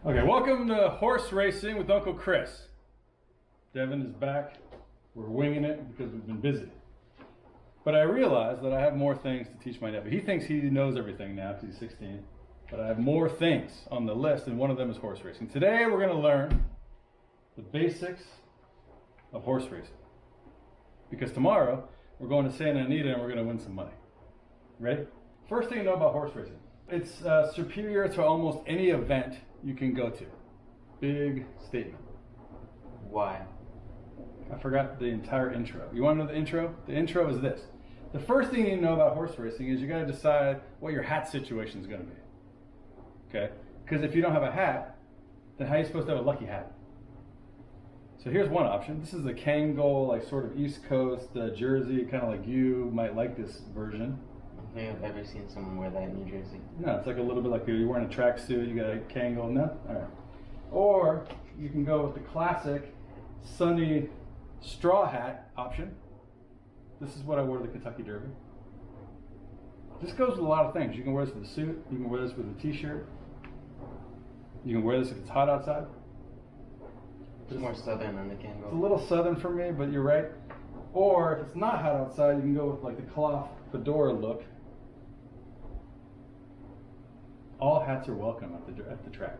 Okay, welcome to Horse Racing with Uncle Chris. Devin is back. We're winging it because we've been busy. But I realized that I have more things to teach my nephew. He thinks he knows everything now because he's 16. But I have more things on the list, and one of them is horse racing. Today we're going to learn the basics of horse racing. Because tomorrow we're going to Santa Anita and we're going to win some money. Ready? First thing to know about horse racing. It's superior to almost any event you can go to. Big statement. Why? I forgot the entire intro. You want to know the intro? The intro is this. The first thing you need to know about horse racing is you got to decide what your hat situation is going to be. Okay? Because if you don't have a hat, then how are you supposed to have a lucky hat? So here's one option. This is the Kangol, like sort of East Coast jersey, kind of like you might like this version. I don't think I've ever seen someone wear that in New Jersey. No, it's like a little bit like you're wearing a tracksuit, you got a Kangol, no? All right. Or you can go with the classic sunny straw hat option. This is what I wore to the Kentucky Derby. This goes with a lot of things. You can wear this with a suit, you can wear this with a t-shirt, you can wear this if it's hot outside. It's more southern than the It's a Kangol. little southern for me, but you're right. Or if it's not hot outside, you can go with like the cloth fedora look. All hats are welcome at the track.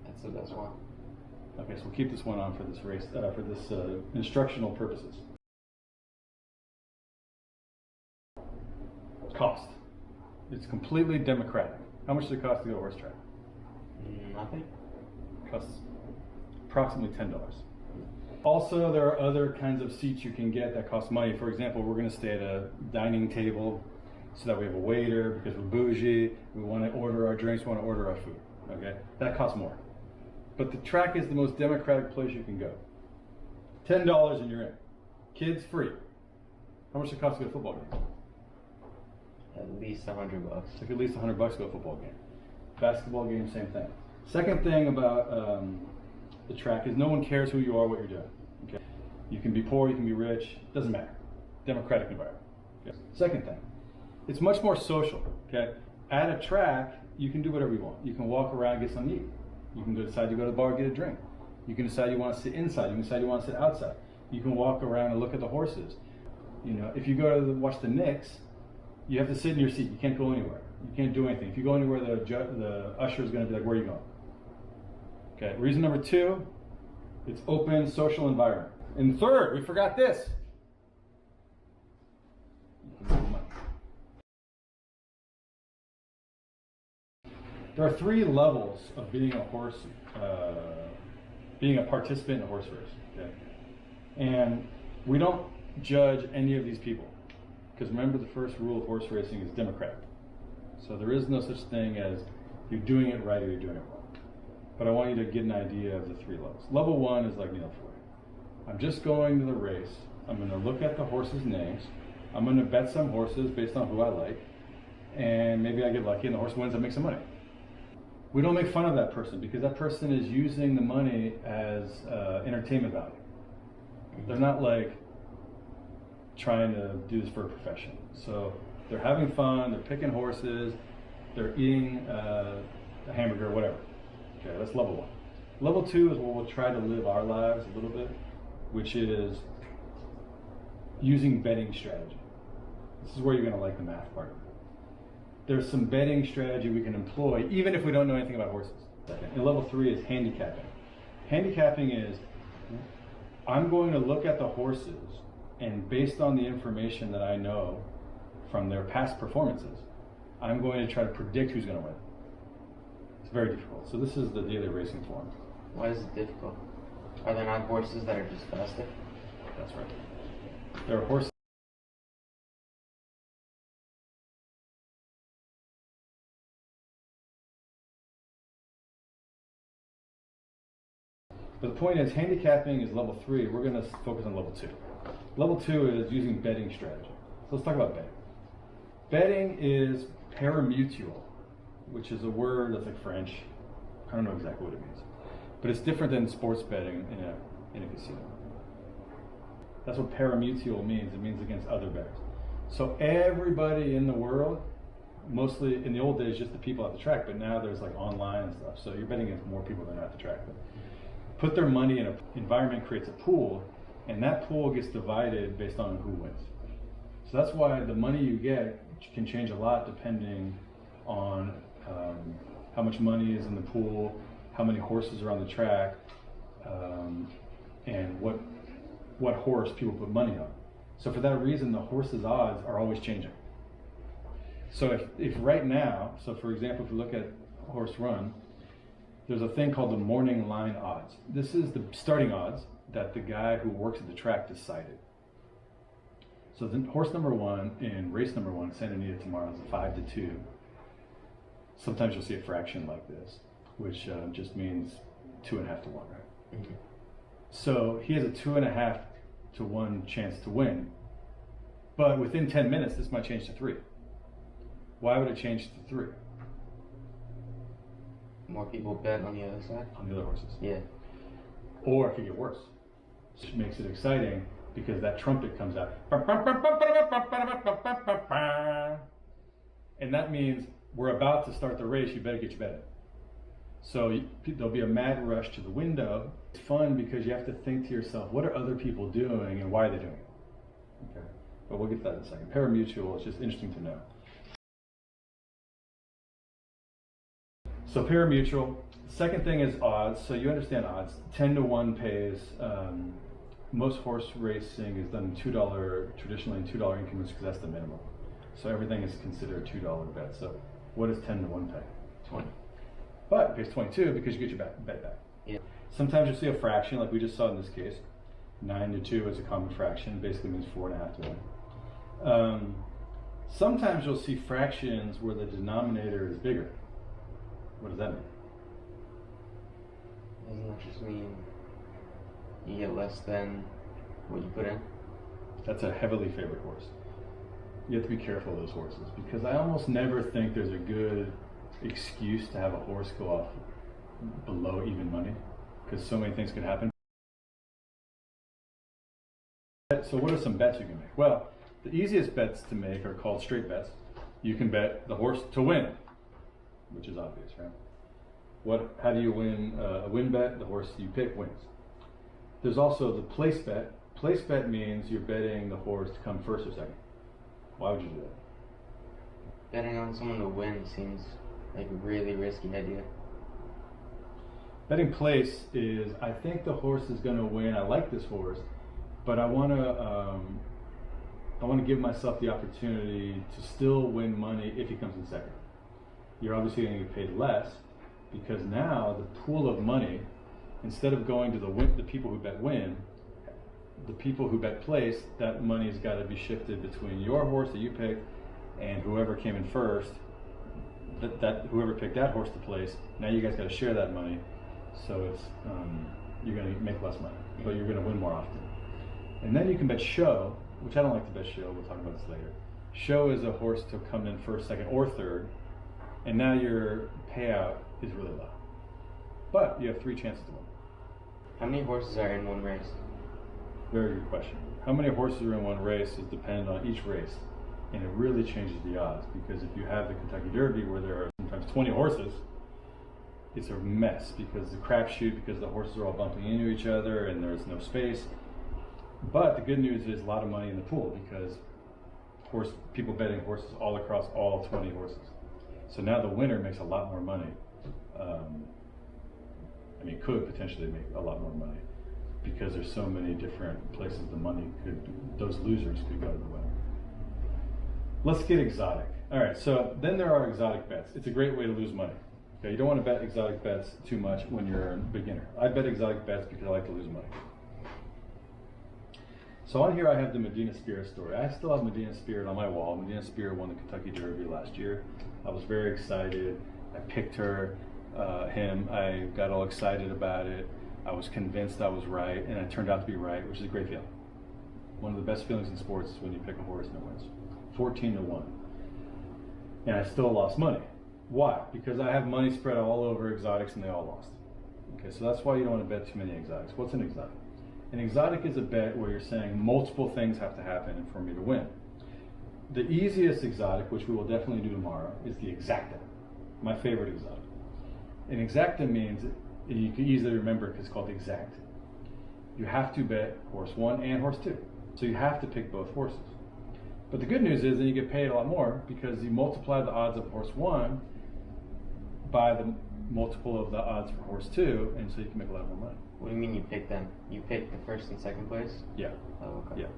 That's the best one. Okay, so we'll keep this one on for this race, for this instructional purposes. Cost. It's completely democratic. How much does it cost to go to a horse track? Nothing. It costs approximately $10. Also, there are other kinds of seats you can get that cost money. For example, we're going to stay at a dining table so that we have a waiter because we're bougie. We want to order our drinks, we want to order our food. Okay, that costs more. But the track is the most democratic place you can go. $10 and you're in. Kids free. How much does it cost to go to a football game? At least $100. It's like at least $100 to go to a football game. Basketball game, same thing. Second thing about the track is no one cares who you are, what you're doing. Okay, you can be poor, you can be rich, doesn't matter. Democratic environment. Okay. Second thing, it's much more social. Okay, at a track, you can do whatever you want. You can walk around, get something to eat. You can decide to go to the bar, get a drink. You can decide you want to sit inside. You can decide you want to sit outside. You can walk around and look at the horses. You know, if you go to watch the Knicks, you have to sit in your seat. You can't go anywhere. You can't do anything. If you go anywhere, the usher is going to be like, "Where are you going?" Okay. Reason number two, it's open, social environment. And third, we forgot this. You can make money. There are three levels of being a horse, being a participant in a horse race. Okay, and we don't judge any of these people because remember the first rule of horse racing is democratic. So there is no such thing as you're doing it right or you're doing it wrong. But I want you to get an idea of the three levels. Level one is like Neil Floyd. I'm just going to the race. I'm going to look at the horses' names. I'm going to bet some horses based on who I like, and maybe I get lucky and the horse wins. I make some money. We don't make fun of that person because that person is using the money as entertainment value. They're not like trying to do this for a profession. So they're having fun, they're picking horses, they're eating a hamburger or whatever. Okay, that's level one. Level two is where we'll try to live our lives a little bit, which is using betting strategy. This is where you're going to like the math part of it. There's some betting strategy we can employ even if we don't know anything about horses. And level three is handicapping. Handicapping is I'm going to look at the horses and based on the information that I know from their past performances, I'm going to try to predict who's going to win. It's very difficult. So this is the daily racing form. Why is it difficult? Are there not horses that are just faster? That's right. There are horses. But the point is, handicapping is level three. We're going to focus on level two. Level two is using betting strategy. So let's talk about betting. Betting is parimutuel, which is a word that's like French. I don't know exactly what it means. But it's different than sports betting in a casino. That's what parimutuel means. It means against other bettors. So everybody in the world mostly in the old days just the people at the track, but now there's like online and stuff. So you're betting against more people than are at the track. But put their money in an environment, creates a pool, and that pool gets divided based on who wins. So that's why the money you get can change a lot depending on how much money is in the pool, how many horses are on the track, and what horse people put money on. So for that reason, the horses' odds are always changing. So if right now, so for example, if we look at horse run, there's a thing called the morning line odds. This is the starting odds that the guy who works at the track decided. So the horse number one in race number one, Santa Anita tomorrow, is a 5-2. Sometimes you'll see a fraction like this, which just means 2.5 to 1, right? Mm-hmm. So he has a 2.5 to 1 chance to win. But within 10 minutes, this might change to 3. Why would it change to 3? More people bet on the other side? On the other horses. Yeah. Or it could get worse. Which makes it exciting because that trumpet comes out. And that means we're about to start the race, you better get your bet in. So there'll be a mad rush to the window. It's fun because you have to think to yourself, what are other people doing and why are they doing it? Okay. But we'll get to that in a second. Parimutuel is just interesting to know. So parimutuel. Second thing is odds. So you understand odds. 10 to 1 pays. Most horse racing is done in $2, traditionally in $2 increments because that's the minimum. So everything is considered a $2 bet. So what does 10 to 1 pay? 20. But it pays 22 because you get your bet back. Yeah. Sometimes you'll see a fraction like we just saw in this case. 9 to 2 is a common fraction. It basically means 4.5 to 1. Sometimes you'll see fractions where the denominator is bigger. What does that mean? Doesn't that just mean you get less than what you put in? That's a heavily favored horse. You have to be careful of those horses because I almost never think there's a good excuse to have a horse go off below even money because so many things could happen. So what are some bets you can make? Well, the easiest bets to make are called straight bets. You can bet the horse to win, which is obvious, right? How do you win a win bet? The horse you pick wins. There's also the place bet. Place bet means you're betting the horse to come first or second. Why would you do that? Betting on someone to win seems like a really risky idea. Betting place is, I think the horse is going to win. I like this horse, but I want to give myself the opportunity to still win money if he comes in second. You're obviously going to get paid less because now the pool of money, instead of going to the people who bet win, the people who bet place, that money's got to be shifted between your horse that you picked and whoever came in first. That whoever picked that horse to place, now you guys got to share that money. So it's you're going to make less money, but you're going to win more often. And then you can bet show, which I don't like to bet show. We'll talk about this later. Show is a horse to come in first, second, or third, and now your payout is really low. But you have 3 chances to win. How many horses are in one race? Very good question. How many horses are in one race is dependent on each race, and it really changes the odds because if you have the Kentucky Derby where there are sometimes 20 horses, it's a mess because the crapshoot, because the horses are all bumping into each other and there's no space. But the good news is a lot of money in the pool because people betting horses all across all 20 horses. So now the winner makes a lot more money. Could potentially make a lot more money because there's so many different places those losers could go to the winner. Let's get exotic. All right, so then there are exotic bets. It's a great way to lose money. Okay, you don't want to bet exotic bets too much when you're a beginner. I bet exotic bets because I like to lose money. So on here I have the Medina Spirit story. I still have Medina Spirit on my wall. Medina Spirit won the Kentucky Derby last year. I was very excited. I picked him. I got all excited about it. I was convinced I was right, and it turned out to be right, which is a great feeling. One of the best feelings in sports is when you pick a horse and it wins. 14 to 1. And I still lost money. Why? Because I have money spread all over exotics and they all lost. Okay, so that's why you don't want to bet too many exotics. What's an exotic? An exotic is a bet where you're saying multiple things have to happen for me to win. the easiest exotic, which we will definitely do tomorrow, is the exacta. My favorite exotic. An exacta means, and you can easily remember because it's called exact. You have to bet horse 1 and horse 2. So you have to pick both horses. But the good news is then you get paid a lot more because you multiply the odds of horse 1 by the multiple of the odds for horse 2, and so you can make a lot more money. What do you mean you pick them? You pick the first and second place? Yeah. Oh, okay. Yeah.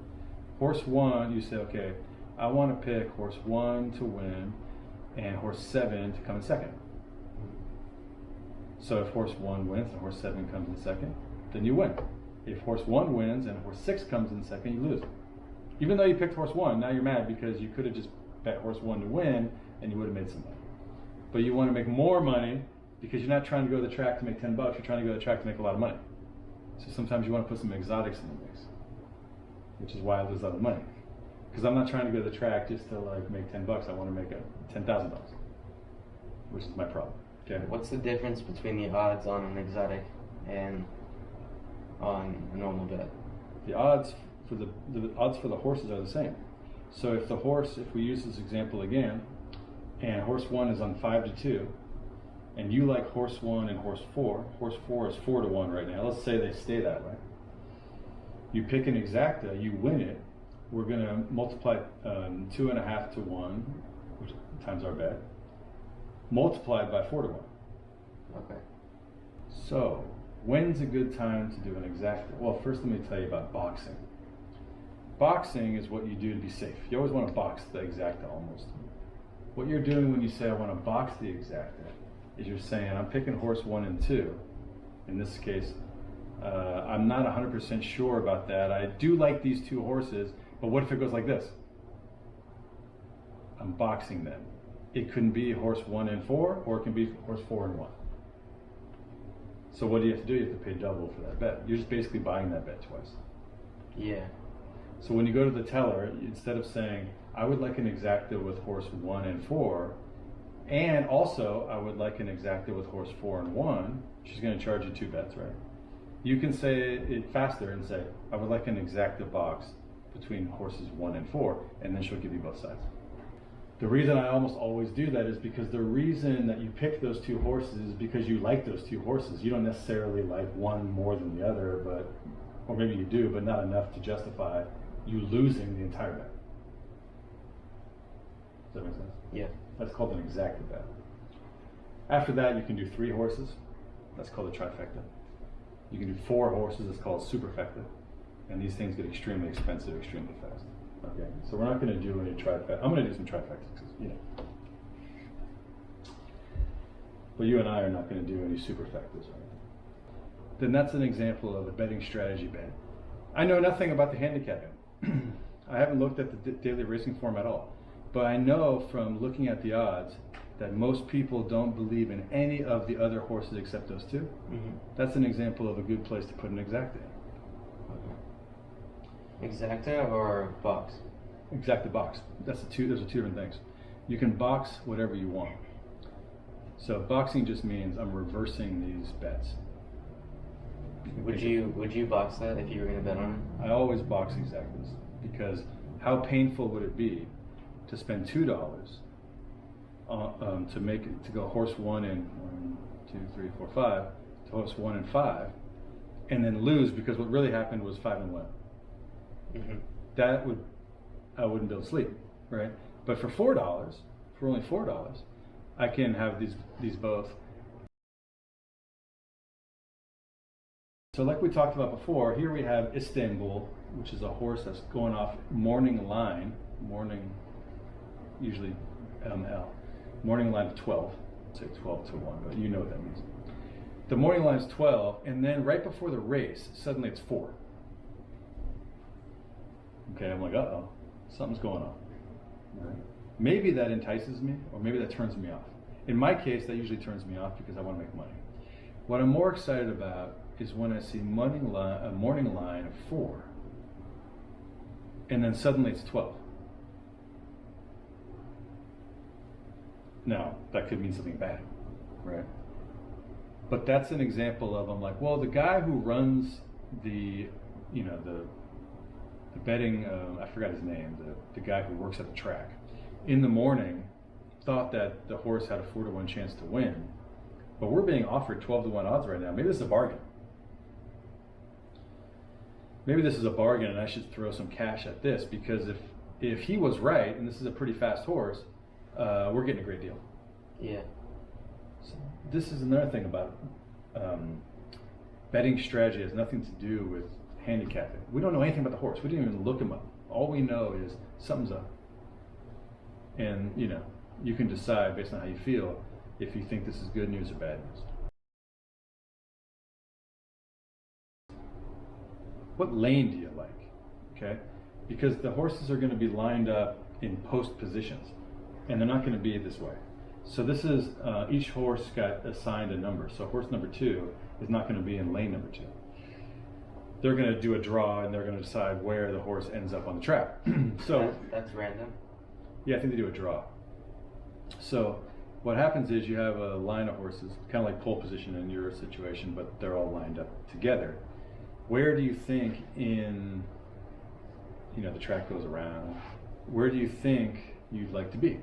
Horse 1, you say, okay, I want to pick horse 1 to win and horse 7 to come in second. So if horse 1 wins and horse 7 comes in second, then you win. If horse 1 wins and horse 6 comes in second, you lose. Even though you picked horse 1, now you're mad because you could have just bet horse 1 to win and you would have made some money. But you want to make more money because you're not trying to go to the track to make $10, you're trying to go to the track to make a lot of money. So sometimes you want to put some exotics in the mix, which is why I lose a lot of money. Because I'm not trying to go to the track just to like make $10, I want to make $10,000, which is my problem. Okay. What's the difference between the odds on an exotic and on a normal bet? The odds for the odds for the horses are the same. So if the horse, if we use this example again, and horse 1 is on 5-2, and you like horse 1 and horse 4 is 4-1 right now. Let's say they stay that way. You pick an exacta, you win it. We're going to multiply 2.5 to 1, which times our bet, multiplied by 4-1. Okay. So, when's a good time to do an exacta? Well, first let me tell you about boxing. Boxing is what you do to be safe. You always want to box the exacta almost. What you're doing when you say I want to box the exacta is you're saying I'm picking horse 1 and 2. In this case, I'm not 100% sure about that. I do like these two horses, but what if it goes like this? I'm boxing them. It can be horse 1 and 4, or it can be horse 4 and 1. So what do you have to do? You have to pay double for that bet. You're just basically buying that bet twice. Yeah. So when you go to the teller, instead of saying, I would like an exacta with horse 1 and 4, and also I would like an exacta with horse 4 and 1, she's going to charge you 2 bets, right? You can say it faster and say, I would like an exacta box between horses 1 and 4, and then she'll give you both sides. The reason I almost always do that is because the reason that you pick those two horses is because you like those two horses. You don't necessarily like one more than the other, or maybe you do, but not enough to justify you losing the entire bet. Does that make sense? Yeah. That's called an exacta bet. After that, you can do 3 horses. That's called a trifecta. You can do 4 horses. It's called a superfecta. And these things get extremely expensive extremely fast. Okay, so we're not going to do any trifecta. I'm going to do some trifectas, you know. But you and I are not going to do any superfectas, right? Then that's an example of a betting strategy bet. I know nothing about the handicapping. I haven't looked at the daily racing form at all. But I know from looking at the odds that most people don't believe in any of the other horses except those 2. Mm-hmm. That's an example of a good place to put an exacta in. Exacta or box? Exacta box. Those are 2 different things. You can box whatever you want. So boxing just means I'm reversing these bets. Would you box that if you were going to bet on it? I always box exactas because how painful would it be to spend $2 to make it, to go horse 1 and 1, 2, 3, 4, 5 to horse 1 and 5, and then lose because what really happened was 5 and 1. Mm-hmm. I wouldn't be able to sleep, right? But for $4, for only $4, I can have these both. So like we talked about before, here we have Istanbul, which is a horse that's going off morning line, usually ML, morning line of 12, say 12 to 1, but you know what that means. The morning line is 12, and then right before the race, suddenly it's 4. Okay, I'm like, uh-oh, something's going on. Right? Maybe that entices me, or maybe that turns me off. In my case, that usually turns me off because I want to make money. What I'm more excited about is when I see a morning line of 4, and then suddenly it's 12. Now, that could mean something bad, right? But that's an example of, I'm like, well, the guy who runs the the betting, I forgot his name, the guy who works at the track, in the morning thought that the horse had a 4-to-1 chance to win, but we're being offered 12-to-1 odds right now. Maybe this is a bargain. Maybe this is a bargain and I should throw some cash at this, because if he was right and this is a pretty fast horse, we're getting a great deal. Yeah. So this is another thing about betting strategy. Has nothing to do with handicapping. We don't know anything about the horse. We didn't even look him up. All we know is something's up. And you can decide based on how you feel if you think this is good news or bad news. What lane do you like? Okay? Because the horses are going to be lined up in post positions, and they're not going to be this way. So this is, each horse got assigned a number. So horse number 2 is not going to be in lane number 2. They're going to do a draw, and they're going to decide where the horse ends up on the track. So that's random? Yeah, I think they do a draw. So what happens is you have a line of horses, kind of like pole position in your situation, but they're all lined up together. Where do you think in, the track goes around, where do you think you'd like to be?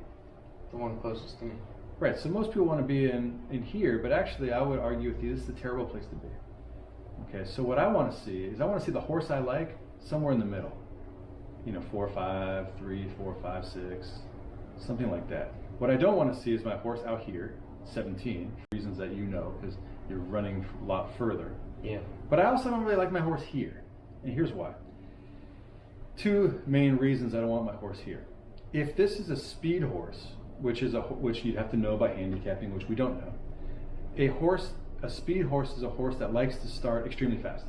The one closest to me. Right, so most people want to be in here, but actually I would argue with you this is a terrible place to be. Okay, so what I want to see is I want to see the horse I like somewhere in the middle. 4, 5, 3, 4, 5, 6, something like that. What I don't want to see is my horse out here, 17, for reasons that because you're running a lot further. Yeah. But I also don't really like my horse here, and here's why. 2 main reasons I don't want my horse here. If this is a speed horse, which you'd have to know by handicapping, which we don't know, a speed horse is a horse that likes to start extremely fast.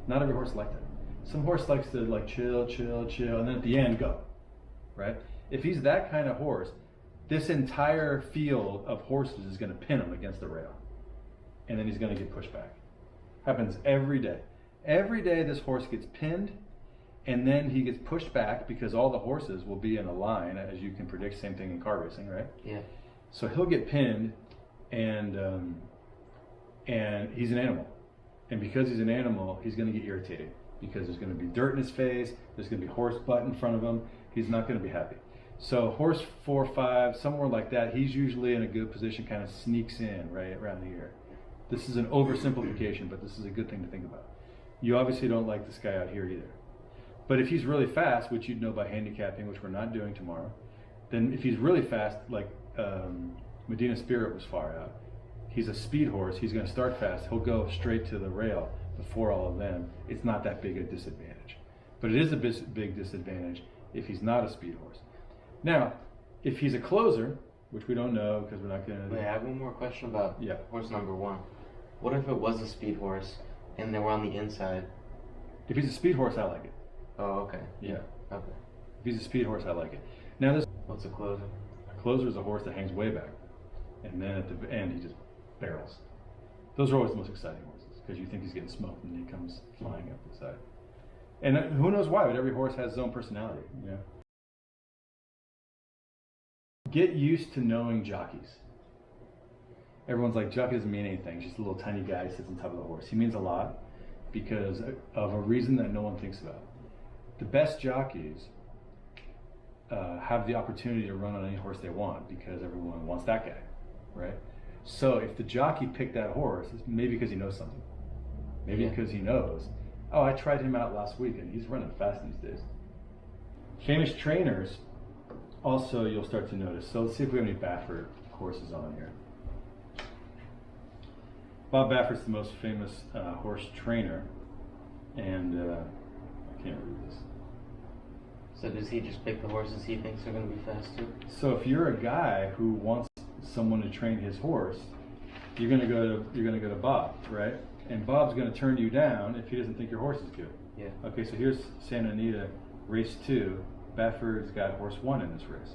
Not every horse is like that. Some horse likes to chill, and then at the end go, right? If he's that kind of horse, this entire field of horses is going to pin him against the rail, and then he's going to get pushed back. Happens every day. Every day this horse gets pinned, and then he gets pushed back because all the horses will be in a line, as you can predict. Same thing in car racing, right? Yeah. So he'll get pinned, and he's an animal, and because he's an animal, he's going to get irritated because there's going to be dirt in his face. There's going to be horse butt in front of him. He's not going to be happy. So horse 4, 5, somewhere like that, he's usually in a good position, kind of sneaks in right around the ear. This is an oversimplification, but this is a good thing to think about. You obviously don't like this guy out here either. But if he's really fast, which you'd know by handicapping, which we're not doing tomorrow, then if he's really fast, like Medina Spirit was far out, he's a speed horse, he's going to start fast, he'll go straight to the rail before all of them. It's not that big a disadvantage. But it is a big disadvantage if he's not a speed horse. Now, if he's a closer, which we don't know because we're not going to... Wait, I have one more question about horse number 1. What if it was a speed horse and they were on the inside? If he's a speed horse, I like it. Oh, okay. Yeah. Okay. If he's a speed horse, I like it. Now this... What's a closer? A closer is a horse that hangs way back, and then at the end he just barrels. Those are always the most exciting horses because you think he's getting smoked and he comes flying up the side. And who knows why, but every horse has his own personality, Get used to knowing jockeys. Everyone's like, jockey doesn't mean anything. He's just a little tiny guy who sits on top of the horse. He means a lot because of a reason that no one thinks about. The best jockeys have the opportunity to run on any horse they want because everyone wants that guy, right? So if the jockey picked that horse, it's maybe because he knows something. Maybe because he knows, oh, I tried him out last week and he's running fast these days. Famous trainers, also you'll start to notice. So let's see if we have any Baffert horses on here. Bob Baffert's the most famous horse trainer, and I can't read this. So does he just pick the horses he thinks are going to be fast too? So if you're a guy who wants someone to train his horse, you're going to go to Bob, right? And Bob's going to turn you down if he doesn't think your horse is good. Yeah. Okay, so here's Santa Anita, race 2. Baffert's got horse 1 in this race.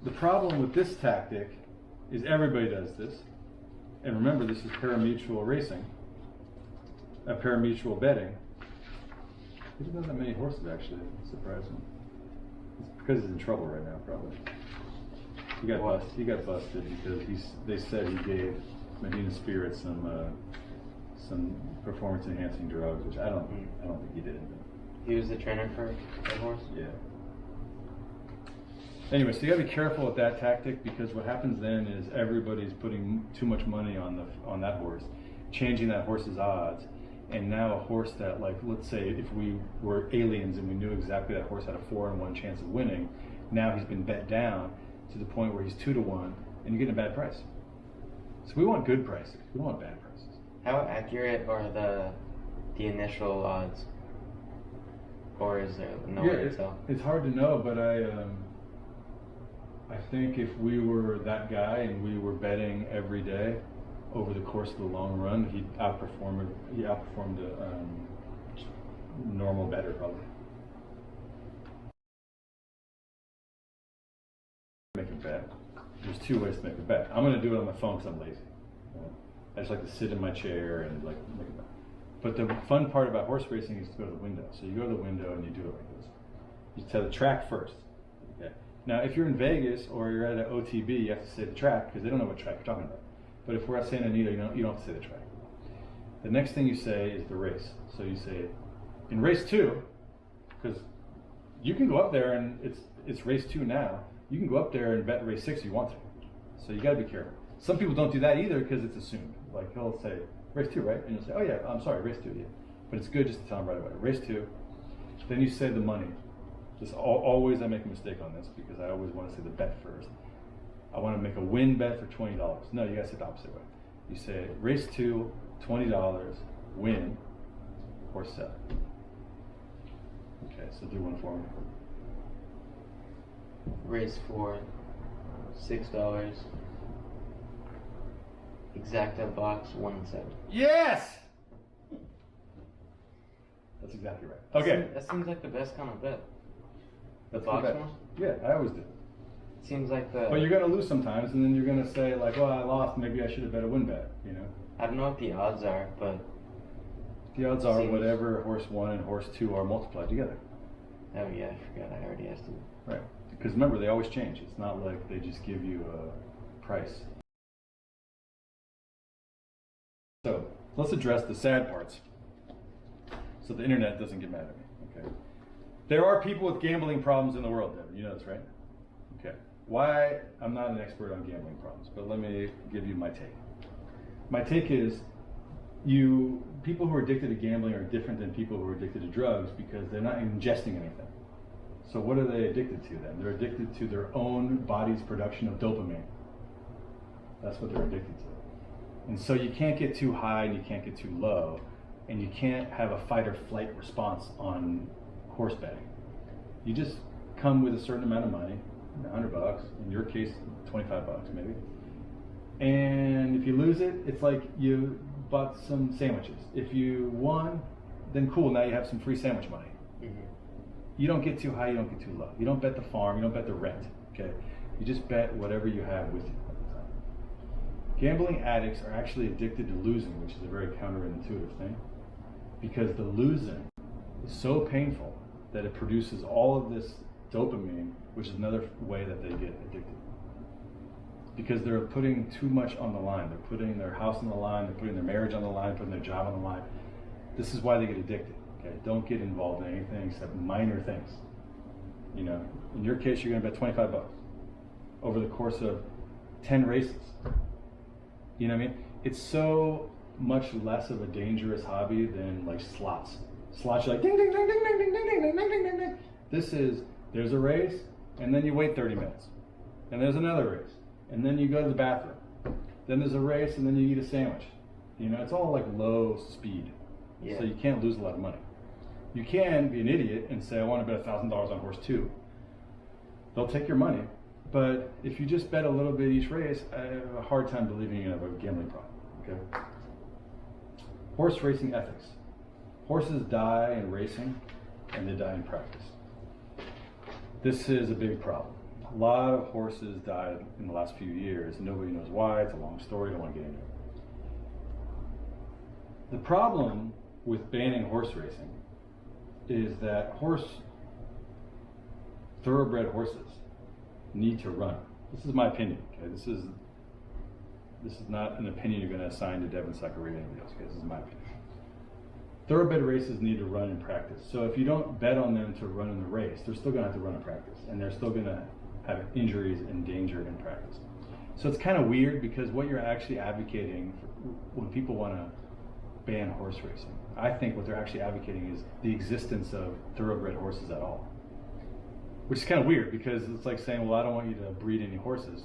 The problem with this tactic is everybody does this. And remember, this is parimutuel racing, parimutuel betting. He doesn't have that many horses, actually. It's surprising. It's because he's in trouble right now, probably. He got busted because they said he gave Medina Spirit some performance-enhancing drugs, which I don't think he did. He was the trainer for the horse? Yeah. Anyway, so you gotta be careful with that tactic, because what happens then is everybody's putting too much money on that horse, changing that horse's odds, and now a horse that, like, let's say if we were aliens and we knew exactly that horse had a 4-in-1 chance of winning, now he's been bet down to the point where he's 2-to-1, and you're getting a bad price. So we want good prices. We don't want bad prices. How accurate are the initial odds? Or is there no way to tell? It's hard to know, but I think if we were that guy and we were betting every day over the course of the long run, he outperformed a normal bettor probably. Make a bet. There's 2 ways to make a bet. I'm going to do it on my phone because I'm lazy. I just like to sit in my chair and like make a bet. But the fun part about horse racing is to go to the window. So you go to the window and you do it like this. You tell the track first. Okay. Now, if you're in Vegas or you're at an OTB, you have to say the track because they don't know what track you're talking about. But if we're at Santa Anita, you don't have to say the track. The next thing you say is the race. So you say, in race 2, because you can go up there and it's race 2 now. You can go up there and bet race 6 if you want to. So you got to be careful. Some people don't do that either because it's assumed. Like he'll say, race 2, right? And you'll say, oh yeah, I'm sorry, race 2, yeah. But it's good just to tell them right away. Race 2. Then you say the money. Just always I make a mistake on this because I always want to say the bet first. I want to make a win bet for $20. No, you got to say the opposite way. You say race 2, $20, win, or sell. Okay, so do one for me. Race 4, $6. Exacta box 1-7. Yes! That's exactly right. Okay. That seems like the best kind of bet. That's box the bet. one? Yeah, I always do. Seems like the. But you're gonna lose sometimes, and then you're gonna say like, "Well, I lost. Maybe I should have bet a win bet." You know. I don't know what the odds are, but. The odds are whatever horse 1 and horse 2 are multiplied together. Oh yeah, I forgot. I already asked you. Right. Because remember, they always change. It's not like they just give you a price. So let's address the sad parts, so the internet doesn't get mad at me. Okay. There are people with gambling problems in the world, Devin. You know this, right? Okay. Why? I'm not an expert on gambling problems, but let me give you my take. My take is people who are addicted to gambling are different than people who are addicted to drugs because they're not ingesting anything. So what are they addicted to then? They're addicted to their own body's production of dopamine. That's what they're addicted to. And so you can't get too high and you can't get too low, and you can't have a fight or flight response on horse betting. You just come with a certain amount of money, $100, in your case, $25 maybe. And if you lose it, it's like you bought some sandwiches. If you won, then cool, now you have some free sandwich money. Mm-hmm. You don't get too high, you don't get too low. You don't bet the farm, you don't bet the rent, okay? You just bet whatever you have with you at the time. Gambling addicts are actually addicted to losing, which is a very counterintuitive thing, because the losing is so painful that it produces all of this dopamine, which is another way that they get addicted. Because they're putting too much on the line. They're putting their house on the line, they're putting their marriage on the line, putting their job on the line. This is why they get addicted. Okay? Don't get involved in anything except minor things. You know, in your case, you're gonna bet $25 over the course of 10 races. You know what I mean? It's so much less of a dangerous hobby than like slots. Slots, you're like ding ding ding ding ding ding ding ding ding ding ding ding. This is, there's a race, and then you wait 30 minutes. And there's another race. And then you go to the bathroom. Then there's a race, and then you eat a sandwich. You know, it's all like low speed. Yeah. So you can't lose a lot of money. You can be an idiot and say, I want to bet $1,000 on horse 2. They'll take your money. But if you just bet a little bit each race, I have a hard time believing you have a gambling problem. Okay. Horse racing ethics. Horses die in racing, and they die in practice. This is a big problem. A lot of horses died in the last few years, and nobody knows why. It's a long story. I don't want to get into it. The problem with banning horse racing is that thoroughbred horses need to run. This is my opinion. Okay, this is not an opinion you're going to assign to Devin Zachary or anybody else. Okay, this is my opinion. thoroughbred races need to run in practice. So if you don't bet on them to run in the race, they're still going to have to run in practice, and they're still going to have injuries and danger in practice. So it's kind of weird because what you're actually advocating for, when people want to ban horse racing, I think what they're actually advocating is the existence of thoroughbred horses at all. Which is kind of weird because it's like saying, well, I don't want you to breed any horses.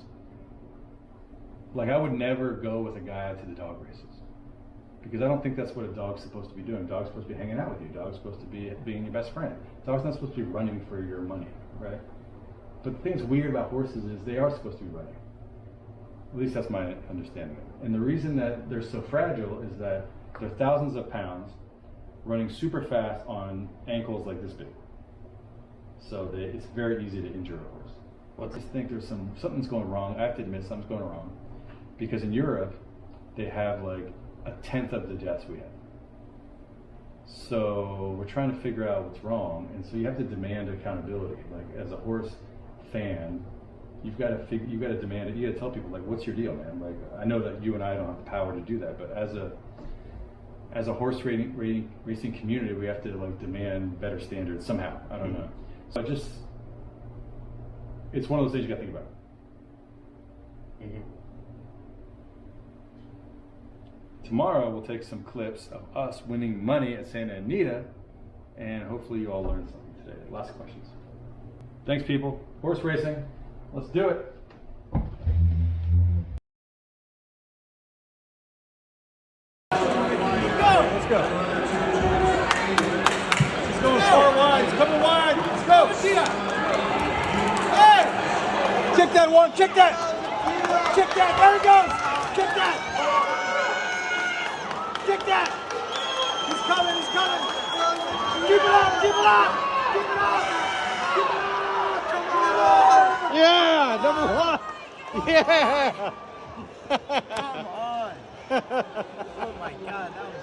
Like, I would never go with a guy to the dog races because I don't think that's what a dog's supposed to be doing. A dog's supposed to be hanging out with you. A dog's supposed to be being your best friend. A dog's not supposed to be running for your money, right? But the thing that's weird about horses is they are supposed to be running. At least that's my understanding. And the reason that they're so fragile is that they're thousands of pounds running super fast on ankles like this big. So it's very easy to injure a horse. Well, I just think there's something's going wrong. I have to admit something's going wrong. Because in Europe, they have like 1/10 of the deaths we have. So we're trying to figure out what's wrong. And so you have to demand accountability. Like, as a horse fan, you've got to demand it. You got to tell people, like, what's your deal, man? Like, I know that you and I don't have the power to do that, but as a horse racing community, we have to like demand better standards somehow. I don't know. So it's one of those things you got to think about. Mm-hmm. Tomorrow we'll take some clips of us winning money at Santa Anita, and hopefully you all learned something today. Lots of questions. Thanks, people. Horse racing. Let's do it. Let's go. He's going far wide. He's coming wide. Let's go. Hey! Kick that one. Kick that. Kick that. There he goes. Kick that. Kick that. He's coming. He's coming. Keep it up. Keep it up. Keep it up. Keep it up. Come on. Yeah, number one. Yeah. Come on. Oh my God, that was